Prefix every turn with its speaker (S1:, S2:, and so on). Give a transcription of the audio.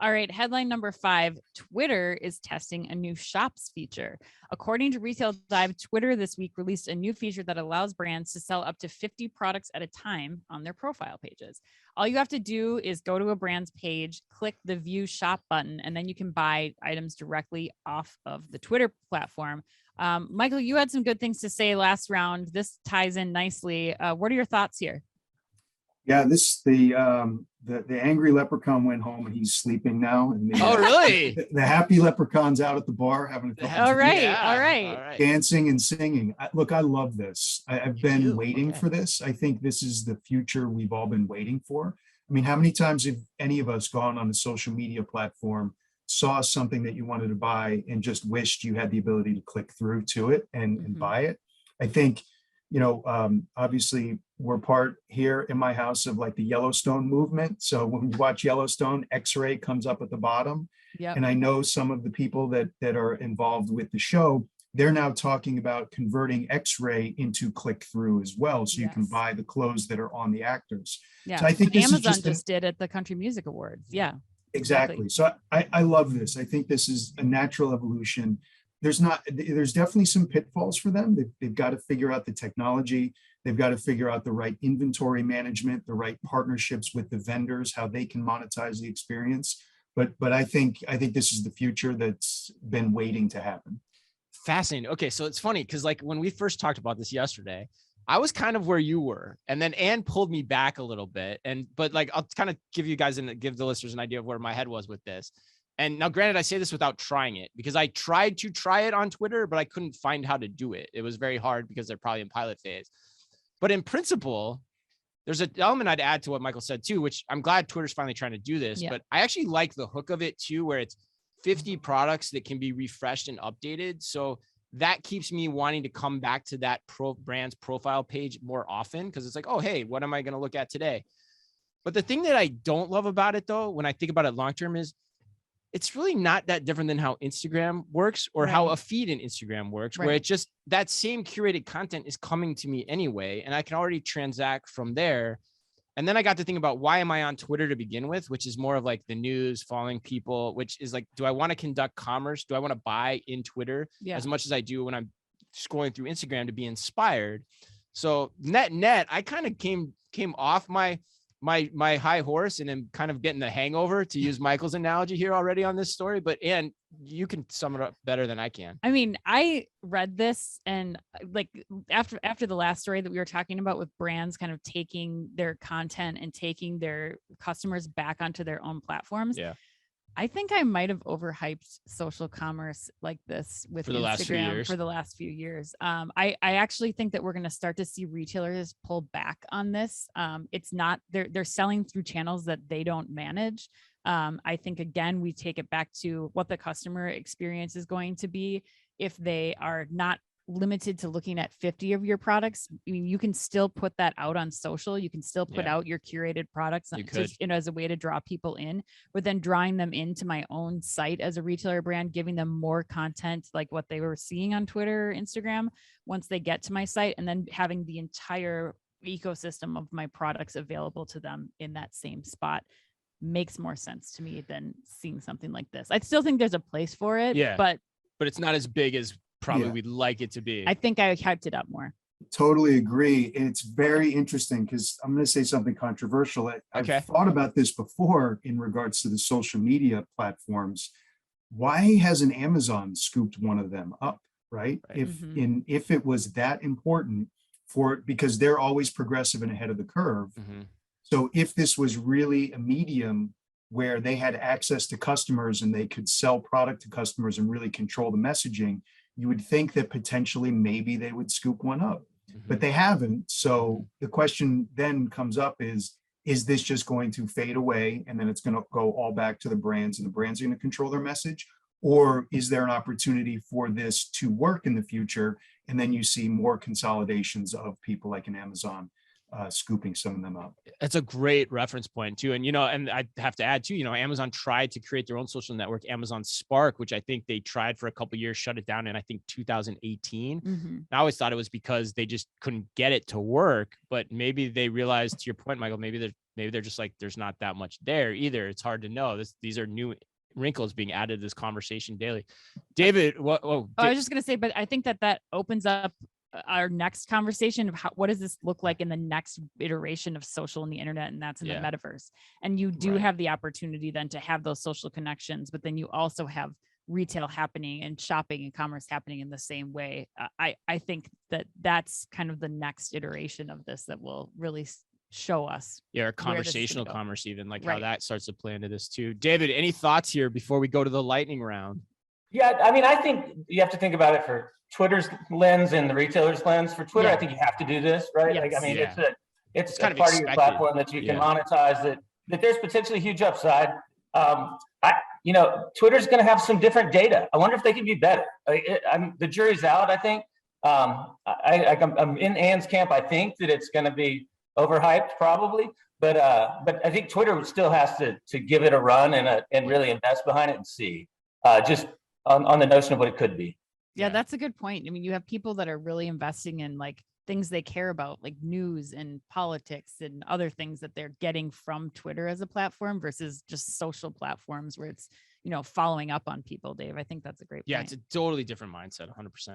S1: All right, headline number 5, Twitter is testing a new shops feature. According to Retail Dive, Twitter this week released a new feature that allows brands to sell up to 50 products at a time on their profile pages. All you have to do is go to a brand's page, click the view shop button, and then you can buy items directly off of the Twitter platform. Michael, you had some good things to say last round. This ties in nicely. What are your thoughts here?
S2: Yeah, the angry leprechaun went home and he's sleeping now. And
S3: really?
S2: The happy leprechaun's out at the bar having a couple
S1: All
S2: of
S1: right,
S3: Yeah.
S1: all right.
S2: dancing and singing. Look, I love this. I've been
S3: do?
S2: waiting
S3: Okay.
S2: for this. I think this is the future we've all been waiting for. I mean, how many times have any of us gone on a social media platform, saw something that you wanted to buy, and just wished you had the ability to click through to it and
S1: Mhm.
S2: buy it? I think, obviously we're part here in my house of like the Yellowstone movement. So when you watch Yellowstone, X-ray comes up at the bottom.
S1: Yep.
S2: And I know some of the people that are involved with the show, they're now talking about converting X-ray into click through as well. So you can
S1: Yes.
S2: buy the clothes that are on the actors.
S1: Yeah.
S2: So I think this is
S1: Amazon
S2: just
S1: just did at the Country Music Awards. Yeah.
S2: exactly. So I love this. I think this is a natural evolution. There's definitely some pitfalls for them. They've got to figure out the technology. They've got to figure out the right inventory management, the right partnerships with the vendors, how they can monetize the experience. But I think this is the future that's been waiting to happen.
S3: Fascinating. Okay, so it's funny because like when we first talked about this yesterday, I was kind of where you were, and then Anne pulled me back a little bit. But like I'll kind of give you guys and give the listeners an idea of where my head was with this. And now, granted, I say this without trying it because I tried to try it on Twitter, but I couldn't find how to do it. It was very hard because they're probably in pilot phase. But in principle, there's an element I'd add to what Michael said too, which I'm glad Twitter's finally trying to do this.
S1: Yeah.
S3: But I actually like the hook of it too, where it's 50 products that can be refreshed and updated. So that keeps me wanting to come back to that brand's profile page more often because it's like, oh, hey, what am I going to look at today? But the thing that I don't love about it, though, when I think about it long term, is it's really not that different than how Instagram works or how a feed in Instagram works, where it's just that same curated content is coming to me anyway, and I can already transact from there. And then I got to think about, why am I on Twitter to begin with, which is more of like the news, following people, which is like, do I want to conduct commerce? Do I want to buy in Twitter as much as I do when I'm scrolling through Instagram to be inspired? So net, I kind of came off my high horse and am kind of getting the hangover, to use Michael's analogy here already on this story. But Anne, you can sum it up better than I can.
S1: I mean, I read this and like after the last story that we were talking about with brands kind of taking their content and taking their customers back onto their own platforms.
S3: Yeah.
S1: I think I might have overhyped social commerce like this with Instagram for the last few years. I actually think that we're going to start to see retailers pull back on this. It's not, they're selling through channels that they don't manage. I think, again, we take it back to what the customer experience is going to be. If they are not limited to looking at 50 of your products, I mean, you can still put that out on social. You can still put out your curated products as a way to draw people in, but then drawing them into my own site as a retailer brand, giving them more content like what they were seeing on Twitter or Instagram once they get to my site, and then having the entire ecosystem of my products available to them in that same spot makes more sense to me than seeing something like this. I still think there's a place for it, but
S3: it's not as big as probably we'd like it to be.
S1: I think I hyped it up more.
S2: Totally agree. And it's very interesting because I'm going to say something controversial. I've thought about this before in regards to the social media platforms. Why hasn't Amazon scooped one of them up, right? If it was that important because they're always progressive and ahead of the curve. So if this was really a medium where they had access to customers and they could sell product to customers and really control the messaging, you would think that potentially maybe they would scoop one up, but they haven't. So the question then comes up is this just going to fade away and then it's going to go all back to the brands and the brands are going to control their message? Or is there an opportunity for this to work in the future? And then you see more consolidations of people like an Amazon. scooping some of them up.
S3: That's a great reference point too. And, and I have to add too, Amazon tried to create their own social network, Amazon Spark, which I think they tried for a couple of years, shut it down in, I think 2018.
S1: Mm-hmm.
S3: I always thought it was because they just couldn't get it to work, but maybe they realized, to your point, Michael, maybe they're just like, there's not that much there either. It's hard to know. These are new wrinkles being added to this conversation daily. David,
S1: I was just going to say, but I think that opens up our next conversation of what does this look like in the next iteration of social and the internet, and that's in the metaverse. And you do have the opportunity then to have those social connections, but then you also have retail happening and shopping and commerce happening in the same way. I think that's kind of the next iteration of this that will really show us.
S3: Yeah, or conversational commerce, even like how that starts to play into this too. David, any thoughts here before we go to the lightning round?
S4: Yeah, I mean, I think you have to think about it for Twitter's lens and the retailer's lens. For Twitter, I think you have to do this, right?
S1: Yes.
S4: Like, I mean, it's
S3: kind of
S4: part of your platform that you can monetize. That there's potentially huge upside. Twitter's going to have some different data. I wonder if they can be better. The jury's out. I think. I'm in Ann's camp. I think that it's going to be overhyped, probably. But I think Twitter still has to give it a run and really invest behind it and see. Just on the notion of what it could be.
S1: Yeah, that's a good point. I mean, you have people that are really investing in like things they care about, like news and politics and other things that they're getting from Twitter as a platform versus just social platforms where it's, following up on people, Dave. I think that's a great point.
S3: Yeah, it's a totally different mindset, 100%.